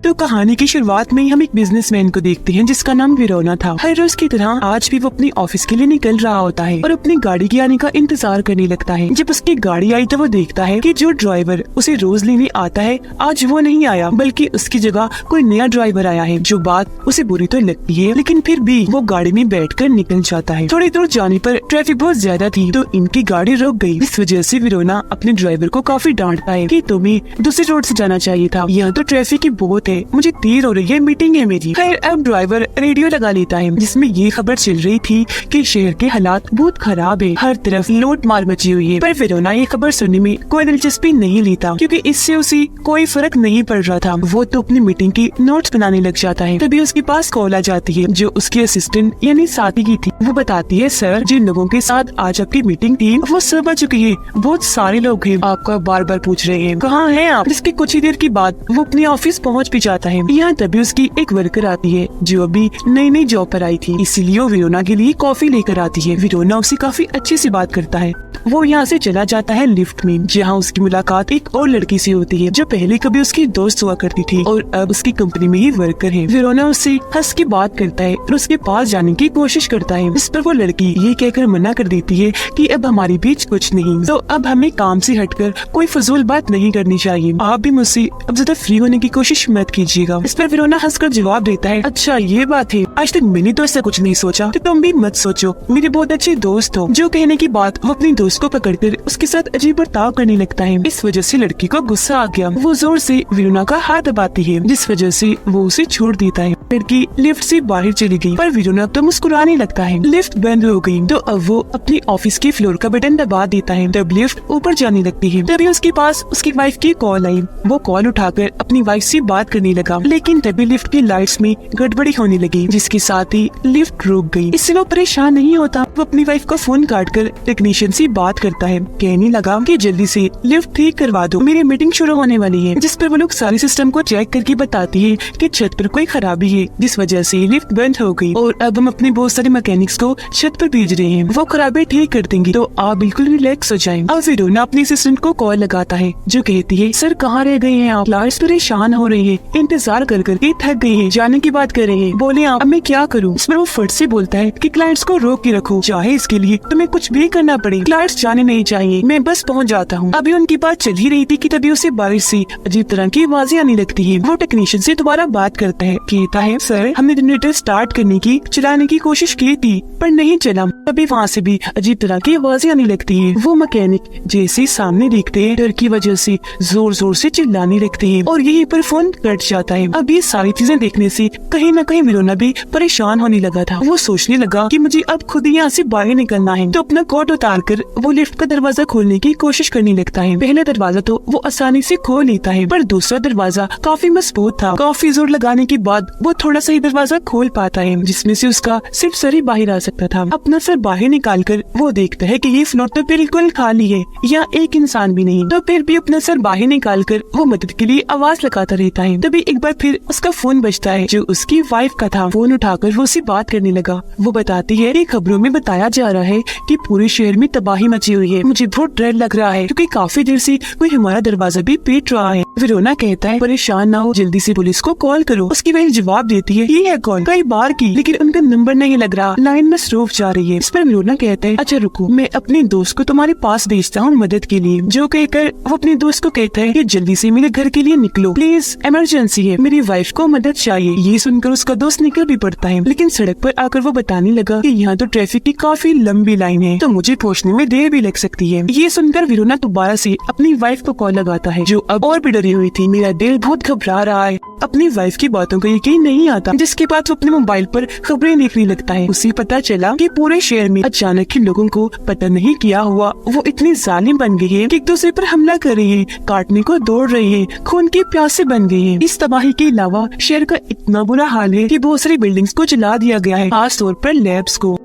तो कहानी की शुरुआत में ही हम एक बिजनेसमैन को देखते हैं जिसका नाम विरोना था। हर रोज की तरह आज भी वो अपनी ऑफिस के लिए निकल रहा होता है और अपनी गाड़ी के आने का इंतजार करने लगता है। जब उसकी गाड़ी आई तो वो देखता है कि जो ड्राइवर उसे रोज लेने आता है आज वो नहीं आया, बल्कि उसकी जगह कोई नया ड्राइवर आया है। जो बात उसे बुरी तो लगती है, लेकिन फिर भी वो गाड़ी में बैठकर निकल जाता है। थोड़ी दूर जाने पर ट्रैफिक बहुत ज्यादा थी तो इनकी गाड़ी रुक गई। इस वजह से विरोना अपने ड्राइवर को काफी डांटता है कि तुम्हें दूसरी रोड से जाना चाहिए था, यहाँ तो ट्रैफिक ही बहुत है, मुझे देर हो रही है, मीटिंग है मेरी। खैर अब ड्राइवर रेडियो लगा लेता है जिसमें ये खबर चल रही थी कि शहर के हालात बहुत खराब है, हर तरफ लूट मार मची हुई है। पर विरोना ये खबर सुनने में कोई दिलचस्पी नहीं लेता क्योंकि इससे उसे कोई फर्क नहीं पड़ रहा था। वो तो अपनी मीटिंग की नोट्स बनाने लग जाता है। तभी उसके पास कॉल आ जाती है जो उसकी असिस्टेंट यानी साथी की थी। वो बताती है, सर जिन लोगों के साथ आज आपकी मीटिंग थी वो सब आ चुकी है, बहुत सारे लोग हैं, आपका बार बार पूछ रहे हैं कहाँ हैं आप। जिसके कुछ ही देर के बाद वो अपने ऑफिस पहुँच भी जाता है। यहाँ तभी उसकी एक वर्कर आती है जो अभी नई नई जॉब पर आई थी, इसीलिए वो विरोना के लिए कॉफी लेकर आती है। विरोना उसे काफी अच्छे से बात करता है। वो यहाँ से चला जाता है लिफ्ट में, जहाँ उसकी मुलाकात एक और लड़की से होती है जो पहले कभी उसकी दोस्त हुआ करती थी और अब उसकी कंपनी में ही वर्कर है। विरोना उससे हंस के बात करता है और उसके पास जाने की कोशिश करता है। इस पर वो लड़की ये कहकर मना कर देती है कि अब हमारे बीच कुछ नहीं, तो अब हमें काम से हटकर कोई फजूल बात नहीं करनी चाहिए। आप भी मुझसे अब ज्यादा फ्री होने की कोशिश मत कीजिएगा। इस पर विरोना हंसकर जवाब देता है, अच्छा ये बात है, आज तक मैंने तो ऐसा कुछ नहीं सोचा, तो तुम भी मत सोचो, मेरे बहुत अच्छे दोस्त हो। जो कहने की बात वो अपनी दोस्त को पकड़कर उसके साथ अजीब बर्ताव करने लगता है। इस वजह से लड़की को गुस्सा आ गया। वो जोर से विरोना का हाथ दबाती है जिस वजह से वो उसे छोड़ देता है। लड़की लिफ्ट से बाहर चली गई पर विरोना तो मुस्कुराने लगता है। लिफ्ट बंद हो गई तो अब वो अपनी ऑफिस के फ्लोर का बटन दबा देता है। तब लिफ्ट ऊपर जाने लगती है। तभी उसके पास उसकी वाइफ की कॉल आई। वो कॉल उठाकर अपनी वाइफ से बात करने लगा, लेकिन तभी लिफ्ट की लाइट्स में गड़बड़ी होने लगी जिसके साथ ही लिफ्ट रुक गई। इससे वो परेशान नहीं होता। वो अपनी वाइफ को फोन काटकर टेक्नीशियन से बात करता है, कहने लगा कि जल्दी से लिफ्ट ठीक करवा दो, मेरी मीटिंग शुरू होने वाली है। जिस पर वो लोग सारे सिस्टम को चेक करके बताती है कि छत पर कोई खराबी है जिस वजह से लिफ्ट बंद हो गई और अब हम अपने बहुत सारे मैकेनिक्स को छत पर भेज रहे हैं, वो खराबी ठीक कर देंगे, तो आप बिल्कुल रिलैक्स हो जाएं। अब विरोना अपने असिस्टेंट को कॉल लगाता है जो कहती है, सर कहाँ रह गए हैं आप, क्लाइंट्स परेशान हो रहे हैं, इंतजार कर करके थक गए हैं, जाने की बात कर रहे हैं, बोले आप अब मैं क्या करूँ। इसमें वो फट से बोलता है कि क्लाइंट्स को रोक के रखो, चाहे इसके लिए तुम्हें कुछ भी करना पड़े, क्लाइंट्स जाने नहीं चाहिए, मैं बस पहुँच जाता हूँ। अभी उनकी बात चल ही रही थी कि तभी उसे बाहर से अजीब तरह की आवाजें आने लगती है। वो टेक्नीशियन से दोबारा बात करता है, कहता है, सर हमने जनरेटर स्टार्ट करने की चलाने की कोशिश की थी पर नहीं चला। तभी वहाँ से भी अजीब तरह की आवाजें आने लगती है। वो मैकेनिक जैसे सामने देखते हैं डर की वजह से जोर जोर से चिल्लाने लगते हैं और यहीं पर फोन कट जाता है। अब ये सारी चीजें देखने से कहीं न कहीं विरोना भी परेशान होने लगा था। वो सोचने लगा कि मुझे अब खुद ही यहाँ से बाहर निकलना है, तो अपना कोट उतार कर वो लिफ्ट का दरवाजा खोलने की कोशिश करने लगता है। पहला दरवाजा तो वो आसानी से खोल लेता है पर दूसरा दरवाजा काफी मजबूत था। काफी जोर लगाने के बाद वो थोड़ा सा ही दरवाजा खोल पाता है जिसमें से उसका सिर्फ सर ही बाहर आ सकता था। अपना सर बाहर निकालकर वो देखता है कि ये फ्लोर तो बिल्कुल खाली है, यहाँ एक इंसान भी नहीं। तो फिर भी अपना सर बाहर निकालकर वो मदद के लिए आवाज लगाता रहता है। तभी एक बार फिर उसका फोन बजता है जो उसकी वाइफ का था। फोन उठाकर वो उससे बात करने लगा। वो बताती है कि खबरों में बताया जा रहा है कि पूरे शहर में तबाही मची हुई है, मुझे बहुत डर लग रहा है क्योंकि काफी देर से कोई हमारा दरवाजा भी पीट रहा है। विरोना कहता है, परेशान ना हो, जल्दी से पुलिस को कॉल करो। उसकी वाइफ जवाब देती है, ये है कॉल कई बार की लेकिन उनका नंबर नहीं लग रहा, लाइन में स्रूफ जा रही है। इस पर विरोना कहता है, अच्छा रुको, मैं अपने दोस्त को तुम्हारे पास भेजता हूँ मदद के लिए। जो कहकर वो अपने दोस्त को कहता है कि जल्दी से मेरे घर के लिए निकलो, प्लीज इमरजेंसी है, मेरी वाइफ को मदद चाहिए। ये सुनकर उसका दोस्त निकल भी पड़ता है, लेकिन सड़क पर आकर वो बताने लगा कि यहाँ तो ट्रैफिक की काफी लंबी लाइन है, तो मुझे पहुँचने में देर भी लग सकती है। ये सुनकर विरोना दोबारा से अपनी वाइफ को कॉल लगाता है जो अब और भी डरी हुई थी। मेरा दिल बहुत घबरा रहा है, अपनी वाइफ की बातों को यकीन नहीं आता। जिसके बाद वो अपने मोबाइल पर खबरें देखने लगता है। उसे पता चला कि पूरे शहर में अचानक ही लोगों को पता नहीं क्या हुआ, वो इतनी जालिम बन गई है कि एक दूसरे पर हमला कर रही है, काटने को दौड़ रही है, खून के प्यासे बन गई है। इस तबाही के अलावा शहर का इतना बुरा हाल है कि बहुत सारी बिल्डिंग्स को जला दिया गया है, खास तौर पर लैब्स को।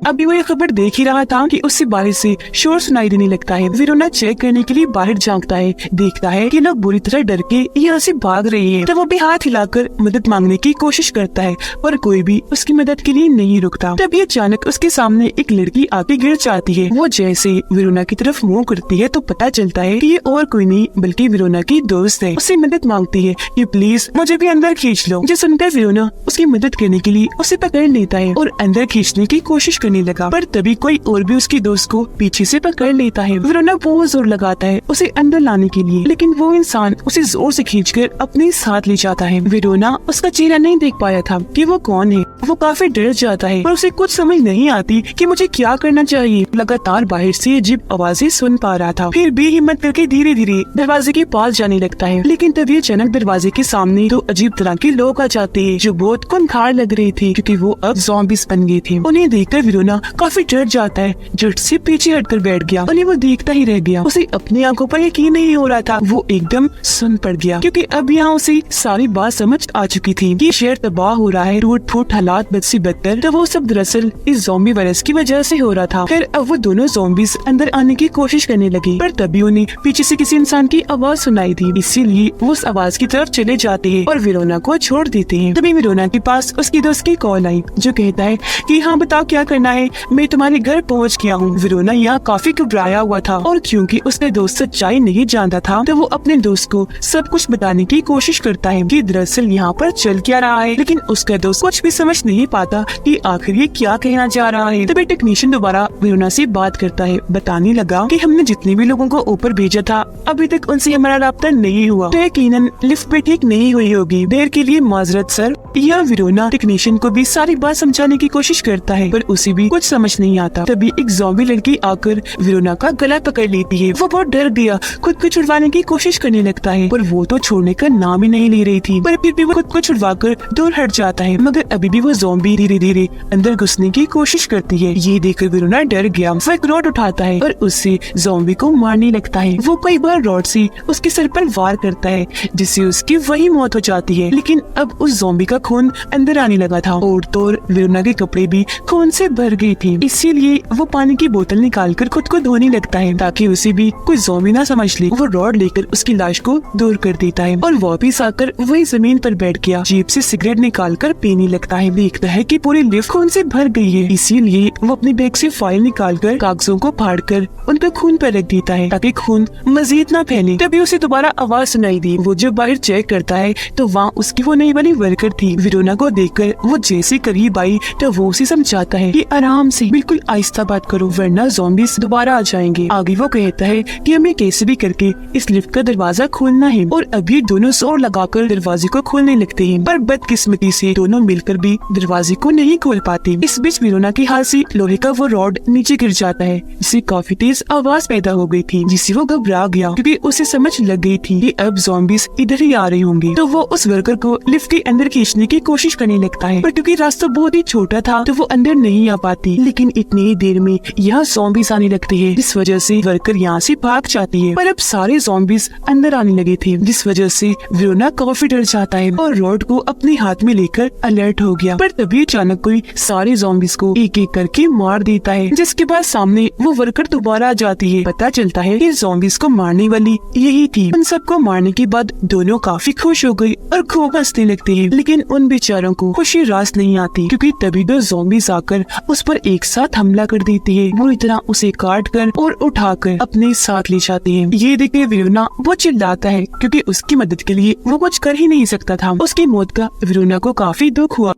अभी वो ये खबर देख ही रहा था कि उससे बाहर से शोर सुनाई देने लगता है। वेरोना चेक करने के लिए बाहर झांकता है, देखता है कि लोग बुरी तरह डर के यहाँ से भाग रही है। तब वो भी हाथ हिलाकर मदद मांगने की कोशिश करता है पर कोई भी उसकी मदद के लिए नहीं रुकता। तभी अचानक उसके सामने एक लड़की आके गिर जाती है। वो जैसे वेरोना की तरफ मुंह करती है तो पता चलता है कि ये और कोई नहीं बल्कि वेरोना की दोस्त है। उससे मदद मांगती है कि प्लीज मुझे भी अंदर खींच लो। जो सुनकर वेरोना उसकी मदद करने के लिए उसे पकड़ लेता है और अंदर खींचने की कोशिश करने लगा, पर तभी कोई और भी उसकी दोस्त को पीछे से पकड़ लेता है। वेरोना बहुत जोर लगाता है उसे अंदर लाने के लिए, लेकिन वो इंसान उसे जोर से खींचकर अपने साथ ले जाता है। वेरोना उसका चेहरा नहीं देख पाया था कि वो कौन है। वो काफी डर जाता है पर उसे कुछ समझ नहीं आती कि मुझे क्या करना चाहिए। लगातार बाहर से अजीब आवाजें सुन पा रहा था, फिर भी हिम्मत करके धीरे धीरे दरवाजे के पास जाने लगता है। लेकिन तभी अचानक दरवाजे के सामने दो अजीब तरह के लोग आ जाते हैं जो बहुत खूंखार लग रहे थे क्योंकि वो अब ज़ॉम्बीज़ बन गए थे। उन्हें देखकर वेरोना काफी डर जाता है, झट से पीछे हटकर बैठ गया। उन्हें वो देखता ही रह गया। उसे अपनी आंखों पर यकीन नहीं हो रहा था। वो एकदम सुन पड़ गया क्योंकि अब यहाँ उसे सारी बात समझ आ चुकी थी कि शहर तबाह हो रहा है, टूट फूट हालात बद से बदतर। तो वो सब दरअसल इस ज़ॉम्बी वायरस की वजह से हो रहा था। फिर अब वो दोनों ज़ॉम्बीज़ अंदर आने की कोशिश करने लगे पर तभी उन्हें पीछे से किसी इंसान की आवाज सुनाई थी, इसीलिए वो उस आवाज की तरफ चले जाते हैं और वेरोना को छोड़ देते हैं। तभी वेरोना के पास उसकी दोस्त की कॉल आई जो कहता है कि हाँ बताओ क्या करना है, मैं तुम्हारे घर पहुँच गया हूँ। वेरोना यहाँ काफी घबराया हुआ था और क्योंकि उसने दोस्त सच्चाई नहीं जानता था तो वो अपने दोस्त को सब कुछ बताने की कोशिश करता है कि दरअसल यहाँ पर चल क्या रहा है, लेकिन उसका दोस्त कुछ भी समझ नहीं पाता कि आखिर ये क्या कहना चाह रहा है। तभी टेक्नीशियन दोबारा वेरोना से बात करता है, बताने लगा कि हमने जितने भी लोगों को ऊपर भेजा था अभी तक उनसे हमारा राब्ता नहीं हुआ, तो यकीनन लिफ्ट भी ठीक नहीं हुई होगी। देर के लिए माजरत सर। यह वेरोना टेक्नीशियन को भी सारी बात समझाने की कोशिश करता है पर उसे भी कुछ समझ नहीं आता। तभी एक ज़ॉम्बी लड़की आकर वेरोना का गला पकड़ लेती है। वो बहुत डर गया, खुद को छुड़वाने की कोशिश करने लगता है पर वो तो छोड़ने का नाम ही नहीं ले रही थी। पर फिर भी वो खुद को छुड़वाकर दूर हट जाता है, मगर अभी भी वो ज़ॉम्बी धीरे धीरे अंदर घुसने की कोशिश करती है। ये देखकर वेरोना डर गया। वो एक रॉड उठाता है और उससे ज़ॉम्बी को मारने लगता है। वो कई बार रॉड से उसके सर पर वार करता है जिससे उसकी वही मौत हो जाती है। लेकिन अब उस ज़ॉम्बी का खून अंदर आने लगा था और तो वेरोना के कपड़े भी खून से भर गए थे, इसीलिए वो पानी की बोतल निकालकर खुद को धोने लगता है ताकि उसे भी कोई ज़ॉम्बी ना समझ ले। वो रॉड लेकर उसकी लाश को दूर कर देता है और वापिस आकर वही जमीन पर बैठ गया। जेब से सिगरेट निकालकर पीने लगता है। देखता है कि पूरी लिफ्ट खून से भर गई है, इसीलिए वो अपने बैग से फाइल निकालकर कागजों को फाड़कर उन पर खून पर रख देता है ताकि खून मजीद ना फैले। तभी उसे दोबारा आवाज सुनाई दी। वो जब बाहर चेक करता है तो वहाँ उसकी वो नई वाली वर्कर थी। वेरोना को देखकर वो जैसे करीब आई तो वो उसे समझाता है कि आराम से बिल्कुल आहिस्ता बात करो वरना ज़ॉम्बीज़ दोबारा आ जाएंगे। आगे वो कहता है कि हमें कैसे भी करके इस लिफ्ट का दरवाजा खोलना है और अभी दोनों जोर लगाकर दरवाजे को खोलने लगते हैं पर बदकिस्मती से दोनों मिलकर भी दरवाजे को नहीं खोल पाते। इस बीच वेरोना के हाथ से लोहे का वो रॉड नीचे गिर जाता है जिससे काफी तेज आवाज पैदा हो गई थी, जिससे वो घबरा गया क्योंकि उसे समझ लग गई थी कि अब ज़ॉम्बीज़ इधर ही आ रहे होंगे। तो वो उस वर्कर को लिफ्ट के अंदर खींचने की कोशिश करने लगता है पर क्योंकि रास्ता बहुत ही छोटा था तो वो अंदर नहीं आ पाती। लेकिन इतनी ही देर में यहाँ ज़ॉम्बीज़ आने लगते हैं जिस वजह से वर्कर यहाँ से भाग जाती है। पर अब सारे ज़ॉम्बीज़ अंदर आने लगे थे जिस वजह से वेरोना काफी डर जाता है और रॉड को अपने हाथ में लेकर अलर्ट हो गया। पर तभी अचानक कोई सारे ज़ॉम्बीज़ को एक एक करके मार देता है, जिसके बाद सामने वो वर्कर दोबारा आ जाती है। पता चलता है कि ज़ॉम्बीज़ को मारने वाली यही थी। उन सबको मारने के बाद दोनों काफी खुश हो गई और खूब हंसने लगते हैं। लेकिन उन बेचारों को खुशी रास नहीं आती क्योंकि तभी दो ज़ॉम्बीज़ आकर उस पर एक साथ हमला कर देते हैं। बुरी तरह उसे काट कर और उठाकर अपने साथ ले जाते हैं। ये देखकर वेरोना वो चिल्लाता है क्योंकि उसकी मदद के लिए वो कुछ कर ही नहीं सकता था। उसकी मौत का वेरोना को काफी दुख हुआ।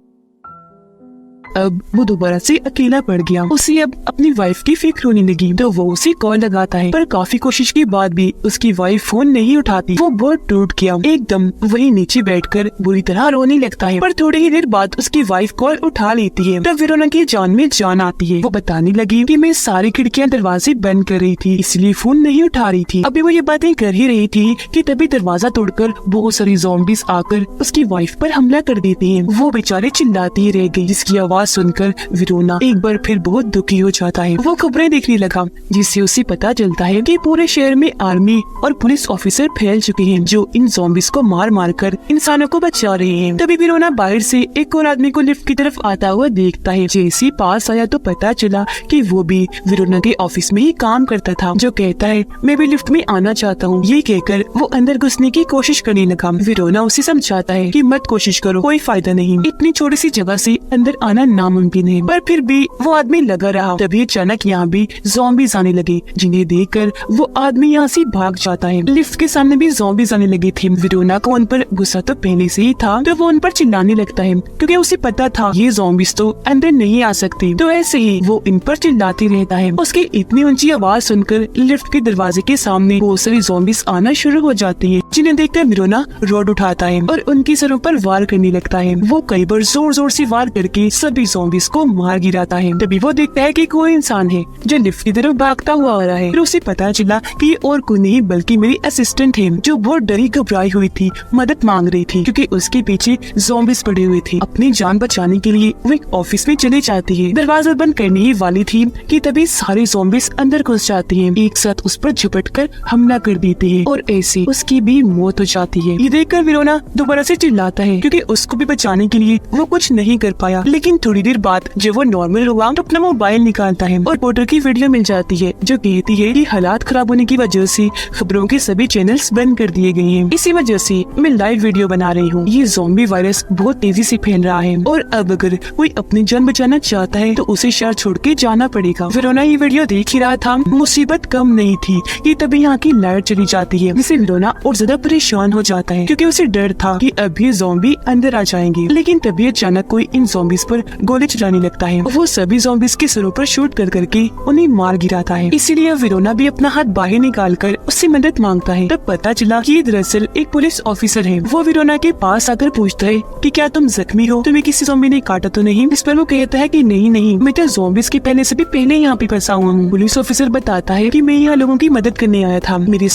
अब वो दोबारा से अकेला पड़ गया। उसे अब अपनी वाइफ की फिक्र होने लगी तो वो उसे कॉल लगाता है पर काफी कोशिश के बाद भी उसकी वाइफ फोन नहीं उठाती। वो बहुत टूट गया, एकदम वही नीचे बैठकर बुरी तरह रोने लगता है। पर थोड़ी ही देर बाद उसकी वाइफ कॉल उठा लेती है तब वेरोना की जान में जान आती है। वो बताने लगी कि मैं सारी खिड़कियां दरवाजे बंद कर रही थी इसलिए फोन नहीं उठा रही थी। अभी वो ये बातें कर ही रही थी कि तभी दरवाजा तोड़कर बहुत सारी ज़ॉम्बीज़ आकर उसकी वाइफ पर हमला कर देते हैं। वो बेचारे चिल्लाती रह गई जिसकी आवाज आवाज सुनकर विरोना एक बार फिर बहुत दुखी हो जाता है। वो खबरें देखने लगा जिससे उसे पता चलता है कि पूरे शहर में आर्मी और पुलिस ऑफिसर फैल चुके हैं जो इन ज़ॉम्बीज़ को मार मार कर इंसानों को बचा रहे हैं। तभी विरोना बाहर से एक और आदमी को लिफ्ट की तरफ आता हुआ देखता है। जैसे पास आया तो पता चला कि वो भी विरोना के ऑफिस में ही काम करता था, जो कहता है मैं भी लिफ्ट में आना चाहता हूँ। ये कहकर वो अंदर घुसने की कोशिश करने लगा। विरोना उसे समझाता है कि मत कोशिश करो, कोई फायदा नहीं, इतनी छोटी सी जगह से अंदर आना नामुमकिन है। पर फिर भी वो आदमी लगा रहा। तभी अचानक यहाँ भी ज़ॉम्बीज़ आने लगे, जिन्हें देखकर वो आदमी यहाँ से भाग जाता है। लिफ्ट के सामने भी ज़ॉम्बीज़ आने लगे थे। विरोना को उन पर गुस्सा तो पहले से ही था, तो वो उन पर चिल्लाने लगता है क्योंकि उसे पता था ये ज़ॉम्बीज़ तो अंदर नहीं आ सकती। तो ऐसे ही वो इन पर चिल्लाती रहता है। उसकी इतनी ऊंची आवाज सुनकर लिफ्ट के दरवाजे के सामने बहुत सारी ज़ॉम्बीज़ आना शुरू हो जाती है, जिन्हें देखकर विरोना रोड उठाता है और उनके सरों पर वार करने लगता है। वो कई बार जोर जोर से वार करके सभी ज़ॉम्बीज़ को मार गिराता है। तभी वो देखता है कि कोई इंसान है जो लिफ्ट की तरफ भागता हुआ आ रहा है। फिर उसे पता चला कि ये और कोई नहीं बल्कि मेरी असिस्टेंट है, जो बहुत डरी घबराई हुई थी, मदद मांग रही थी क्योंकि उसके पीछे ज़ॉम्बीज़ पड़े हुए थे। अपनी जान बचाने के लिए वो एक ऑफिस में चली जाती है। दरवाजा बंद करने ही वाली थी कि तभी सारे ज़ॉम्बीज़ अंदर घुस जाती हैं, एक साथ उस पर झपटकर हमला कर देते हैं और ऐसे उसकी भी मौत हो जाती है। ये देखकर विरोना दोबारा से चिल्लाता है क्योंकि उसको भी बचाने के लिए वो कुछ नहीं कर पाया। लेकिन थोड़ी देर बाद जब वो नॉर्मल हुआ तो अपना मोबाइल निकालता है और रिपोर्टर की वीडियो मिल जाती है जो कहती है कि हालात खराब होने की वजह से खबरों के सभी चैनल्स बंद कर दिए गए हैं। इसी वजह से मैं लाइव वीडियो बना रही हूँ। ये ज़ॉम्बी वायरस बहुत तेजी से फैल रहा है और अब अगर कोई अपनी जान बचाना चाहता है तो उसे शहर छोड़ के जाना पड़ेगा। विरोना ये वीडियो देख ही रहा था। मुसीबत कम नहीं थी कि तभी यहाँ की लाइट चली जाती है, जिससे विरोना और ज्यादा परेशान हो जाता है क्योंकि उसे डर था कि अभी ज़ॉम्बी अंदर आ जाएंगे। लेकिन तभी अचानक कोई इन ज़ॉम्बीज़ पर गोली चलाने लगता है। वो सभी ज़ॉम्बीज़ के सरों पर शूट कर करके उन्हें मार गिराता है। इसीलिए विरोना भी अपना हाथ बाहर निकाल कर उससे मदद मांगता है। तब पता चला कि ये दरअसल एक पुलिस ऑफिसर है। वो विरोना के पास आकर पूछता है कि क्या तुम जख्मी हो, तुम्हें किसी ज़ॉम्बी ने काटा तो नहीं? इस पर वो कहता है कि नहीं नहीं, मैं तो ज़ॉम्बीज़ के पहले से भी पहले यहाँ पे फंसा हुआ हूँ। पुलिस ऑफिसर बताता है कि मैं यहाँ लोगों की मदद करने आया था, मेरे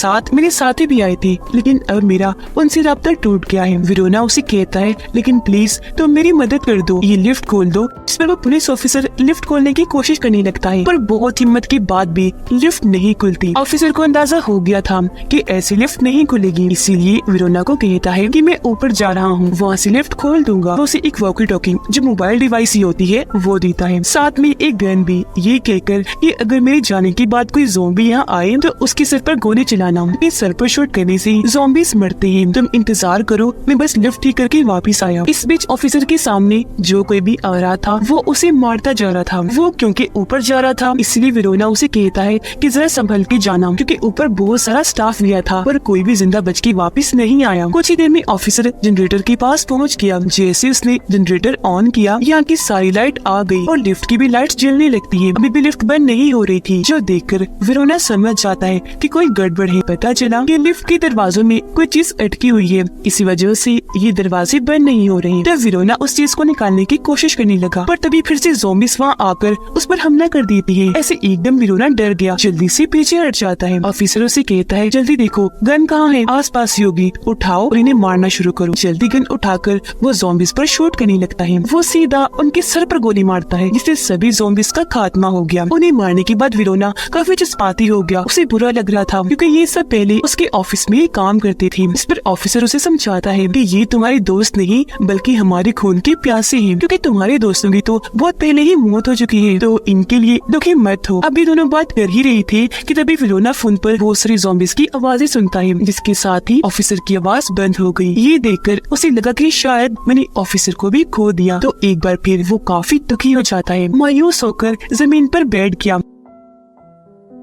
साथी भी आए थे, लेकिन अब मेरा उनसे राब्ता टूट गया है। विरोना उसे कहता है लेकिन प्लीज तुम मेरी मदद कर दो, ये लिफ्ट खोल दो। इस पर वो पुलिस ऑफिसर लिफ्ट खोलने की कोशिश करने लगता है, पर बहुत हिम्मत के बाद भी लिफ्ट नहीं खुलती। ऑफिसर को अंदाजा हो गया था कि ऐसी लिफ्ट नहीं खुलेगी, इसीलिए विरोना को कहता है कि मैं ऊपर जा रहा हूँ, वहाँ से लिफ्ट खोल दूंगा। वो उसे एक वॉकी टॉकी जो मोबाइल डिवाइस ही होती है वो देता है, साथ में एक गन भी, ये कहकर कि अगर मेरे जाने के बाद कोई ज़ॉम्बी यहाँ आए तो उसके सर पर गोली चलाना, इस सर पर शूट करने से ज़ॉम्बीज़ मरते हैं, तुम इंतजार करो, मैं बस लिफ्ट ठीक करके वापस आया। इस बीच ऑफिसर के सामने जो कोई भी आ रहा था वो उसे मारता जा रहा था। वो क्योंकि ऊपर जा रहा था इसलिए विरोना उसे कहता है कि जरा संभल के जाना, क्योंकि ऊपर बहुत सारा स्टाफ गया था पर कोई भी जिंदा बच के वापस नहीं आया। कुछ ही देर में ऑफिसर जनरेटर के पास पहुंच गया। जैसे उसने जनरेटर ऑन किया, यहाँ की सारी लाइट आ गई और लिफ्ट की भी लाइट जलने लगती है। अभी भी लिफ्ट बंद नहीं हो रही थी, जो देखकर विरोना समझ जाता है कि कोई गड़बड़ है। पता चला कि लिफ्ट के दरवाजों में कोई चीज अटकी हुई है, इसी वजह से ये दरवाजे बंद नहीं हो रहे। तब विरोना उस चीज को निकालने की कोशिश करने लगा, पर तभी फिर से ज़ॉम्बीज़ वहाँ आकर उस पर हमला कर देती है। ऐसे एकदम विरोना डर गया, जल्दी से पीछे हट जाता है। ऑफिसर उसे कहता है जल्दी देखो गन कहाँ है, आस पास ही होगी, उठाओ और इन्हें मारना शुरू करो। जल्दी गन उठाकर वो ज़ॉम्बीज़ पर शूट करने लगता है। वो सीधा उनके सर पर गोली मारता है, जिससे सभी ज़ॉम्बीज़ का खात्मा हो गया। उन्हें मारने के बाद विरोना काफी जज्बाती हो गया। उसे बुरा लग रहा था क्योंकि ये सब पहले उसके ऑफिस में ही काम करते थे। इस पर ऑफिसर उसे समझाता है कि ये तुम्हारे दोस्त नहीं बल्कि हमारे खून के प्यासे हैं, क्योंकि तुम्हारे दोस्तों की तो बहुत पहले ही मौत हो चुकी है, तो इनके लिए दुखी मत हो। अभी दोनों बात कर ही रही थे कि तभी विरोना फोन पर बहुत सारी ज़ॉम्बीज़ की आवाजें सुनता है, जिसके साथ ही ऑफिसर की आवाज बंद हो गई। ये देखकर उसे लगा कि शायद मैंने ऑफिसर को भी खो दिया। तो एक बार फिर वो काफी दुखी हो जाता है, मायूस होकर जमीन पर बैठ गया।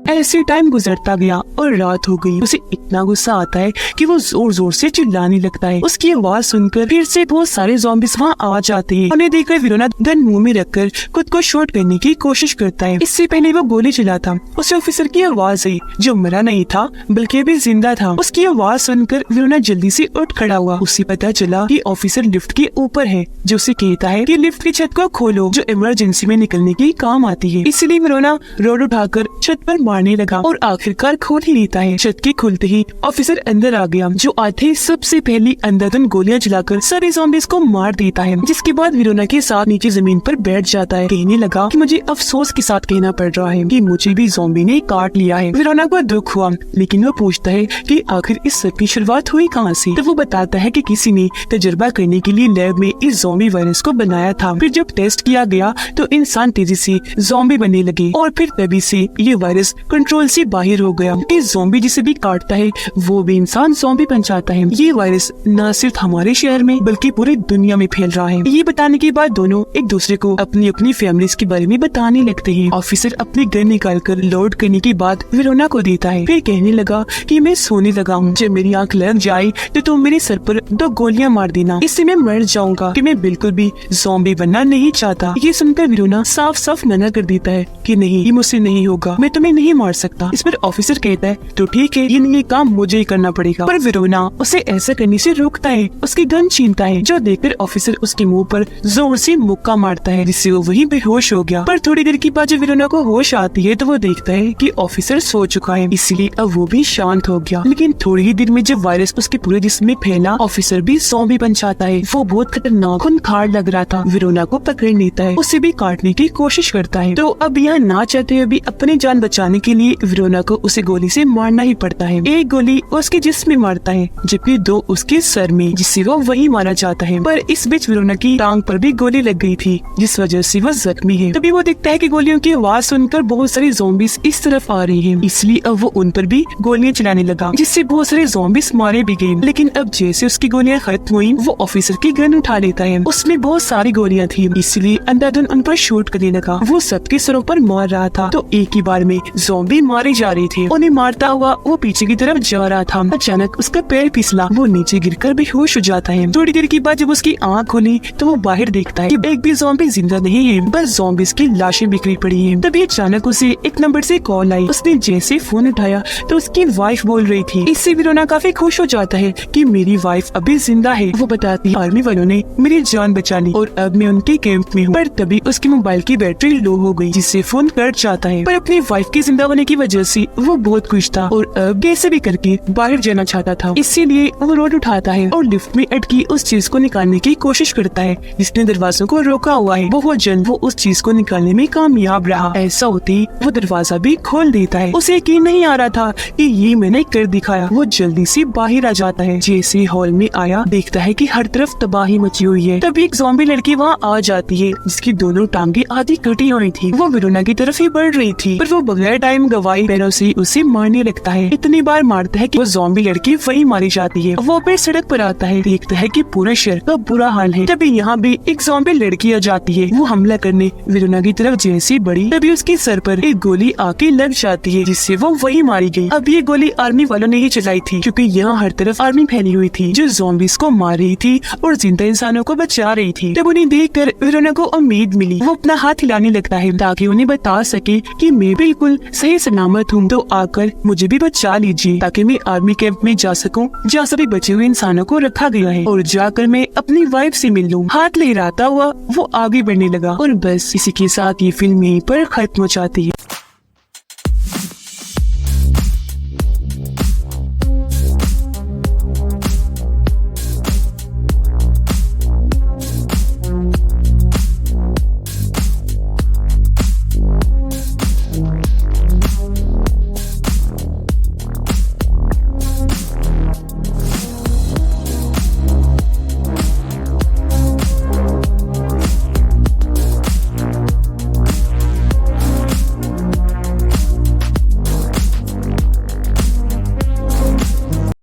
ऐसे टाइम गुजरता गया और रात हो गई। उसे इतना गुस्सा आता है कि वो जोर जोर से चिल्लाने लगता है। उसकी आवाज सुनकर फिर से बहुत सारे ज़ॉम्बीज़ वहाँ आ जाते हैं। उन्हें देखकर विरोना गन मुंह में रखकर खुद को शूट करने की कोशिश करता है। इससे पहले वो गोली चलाता, उसे ऑफिसर की आवाज आई जो मरा नहीं था बल्कि अभी जिंदा था। उसकी आवाज सुनकर विरोना जल्दी से उठ खड़ा हुआ। उसे पता चला कि ऑफिसर लिफ्ट के ऊपर है, जो उसे कहता है कि लिफ्ट की छत को खोलो जो इमरजेंसी में निकलने के काम आती है। इसलिए विरोना रोड उठाकर छत पर मारने लगा और आखिरकार खोल ही लेता है। छत के खुलते ही ऑफिसर अंदर आ गया, जो आते ही सबसे पहले अंधाधुंध गोलियां चलाकर सारे ज़ॉम्बीज़ को मार देता है। जिसके बाद वेरोना के साथ नीचे जमीन पर बैठ जाता है। कहने लगा कि मुझे अफसोस के साथ कहना पड़ रहा है कि मुझे भी ज़ॉम्बी ने काट लिया है। वेरोना को दुख हुआ, लेकिन वो पूछता है कि आखिर इस सब की शुरुआत हुई कहाँ से। तो वो बताता है कि किसी ने तजुर्बा करने के लिए लैब में इस ज़ॉम्बी वायरस को बनाया था। फिर जब टेस्ट किया गया तो इंसान तेजी से ज़ॉम्बी बनने लगे और फिर तभी से ये वायरस कंट्रोल से बाहर हो गया। इस ज़ॉम्बी जिसे भी काटता है वो भी इंसान ज़ॉम्बी बन जाता है। ये वायरस न सिर्फ हमारे शहर में बल्कि पूरी दुनिया में फैल रहा है। ये बताने के बाद दोनों एक दूसरे को अपनी अपनी फैमिलीज के बारे में बताने लगते हैं। ऑफिसर अपनी गन निकालकर लोड करने के बाद वेरोना को देता है। फिर कहने लगा कि मैं सोने लगा हूँ, जब मेरी आंख लग जाए तो तुम मेरे सर पर 2 गोलियां मार देना, इससे मैं मर जाऊंगा कि मैं बिल्कुल भी ज़ॉम्बी बनना नहीं चाहता। ये सुनकर वेरोना साफ साफ मना कर देता है कि नहीं, ये मुझसे नहीं होगा, मैं तुम्हें नहीं मार सकता। इस पर ऑफिसर कहता है तो ठीक है, ये काम मुझे ही करना पड़ेगा। पर वेरोना उसे ऐसा करने से रोकता है, उसकी गन छीनता है, जो देखकर ऑफिसर उसके मुंह पर जोर से मुक्का मारता है, जिससे वो वहीं बेहोश हो गया। पर थोड़ी देर के बाद जब वेरोना को होश आती है तो वो देखता है कि ऑफिसर सो चुका है, इसलिए अब वो भी शांत हो गया। लेकिन थोड़ी ही देर में जब वायरस उसके पूरे जिस्म में फैला, ऑफिसर भी ज़ॉम्बी बन जाता है। वो बहुत खतरनाक खूंखार लग रहा था। वेरोना को पकड़ लेता है, उसे भी काटने की कोशिश करता है। तो अब यहाँ ना चाहते हुए भी अपनी जान बचाने के लिए वेरोना को उसे गोली से मारना ही पड़ता है। एक गोली उसके जिस्म में मारता है, जबकि 2 उसके सर में, जिससे वो वही मारा जाता है। पर इस बीच वेरोना की टांग पर भी गोली लग गई थी, जिस वजह से वो जख्मी है। तभी वो देखता है कि गोलियों की आवाज सुनकर बहुत सारी ज़ॉम्बीज़ इस तरफ आ रही हैं, इसलिए अब वो उन पर भी गोलियां चलाने लगा, जिससे बहुत सारे ज़ॉम्बीज़ मारे भी गए। लेकिन अब जैसे उसकी गोलियां खत्म हुई, वो ऑफिसर की गन उठा लेता है। उसमें बहुत सारी गोलियां थी, इसलिए अंधाधुंध उन पर शूट करने लगा। वो सबके सरों पर मार रहा था, तो एक ही बार में ज़ॉम्बी मारे जा रहे थे। उन्हें मारता हुआ वो पीछे की तरफ जा रहा था। अचानक उसका पैर फिसला, वो नीचे गिरकर बेहोश हो जाता है। थोड़ी देर के बाद जब उसकी आँख खुली तो वो बाहर देखता है कि एक भी ज़ॉम्बी जिंदा नहीं है, बस ज़ॉम्बीज़ की लाशें बिखरी पड़ी हैं। तभी अचानक उसे एक नंबर से कॉल आई। उसने जैसे फोन उठाया तो उसकी वाइफ बोल रही थी। इससे वेरोना काफी खुश हो जाता है कि मेरी वाइफ अभी जिंदा है। वो बताती है आर्मी वालों ने मेरी जान बचा ली और अब मैं उनके कैंप में हूँ। पर तभी उसके मोबाइल की बैटरी लो हो गई, जिससे फोन कट जाता है। पर अपनी वाइफ के जिंदा होने की वजह से वो बहुत खुश था और अब कैसे भी करके बाहर जाना चाहता था। इसीलिए वो रोड उठाता है और लिफ्ट में अटकी उस चीज को निकालने की कोशिश करता है जिसने दरवाजों को रोका हुआ है। बहुत जल्द वो उस चीज को निकालने में कामयाब रहा। ऐसा होते ही वो दरवाजा भी खोल देता है। उसे यकीन नहीं आ रहा था कि ये मैंने कर दिखाया। वो जल्दी से बाहर आ जाता है। जैसे हॉल में आया, देखता है कि हर तरफ तबाही मची हुई है। तभी एक ज़ॉम्बी लड़की वहाँ आ जाती है, जिसकी दोनों टांगे आधी कटी हुई थी। वो वेरोना की तरफ ही बढ़ रही थी, पर वो बगैर टाइम गवाए पैरों से उसे मारने लगता है। इतनी बार मारता है कि वो ज़ॉम्बी लड़की वही मारी जाती है। वो फिर सड़क पर आता है, देखता है कि पूरे शहर का बुरा हाल है। तभी यहाँ भी एक ज़ॉम्बी लड़की आ जाती है। वो हमला करने वेरोना की तरफ जैसे बढ़ी, तभी उसके सर पर एक गोली आके लग जाती है, जिससे वो वही मारी गई। अब ये गोली आर्मी वालों ने ही चलाई थी, क्योंकि यहाँ हर तरफ आर्मी फैली हुई थी जो ज़ॉम्बीज़ को मार रही थी और जिंदा इंसानों को बचा रही थी। तब उन्हें देखकर वेरोना को उम्मीद मिली। वो अपना हाथ हिलाने लगता है ताकि उन्हें बता सके कि मैं बिल्कुल सही सलामत हूँ, तो आकर मुझे भी बचा लीजिए ताकि मैं आर्मी कैंप में जा सकूँ जहाँ सभी बचे हुए इंसानों को रखा गया है, और जाकर मैं अपनी वाइफ से मिल लूँ। हाथ लहराता हुआ वो आगे बढ़ने लगा और बस इसी के साथ ये फिल्म यहीं पर खत्म हो जाती है।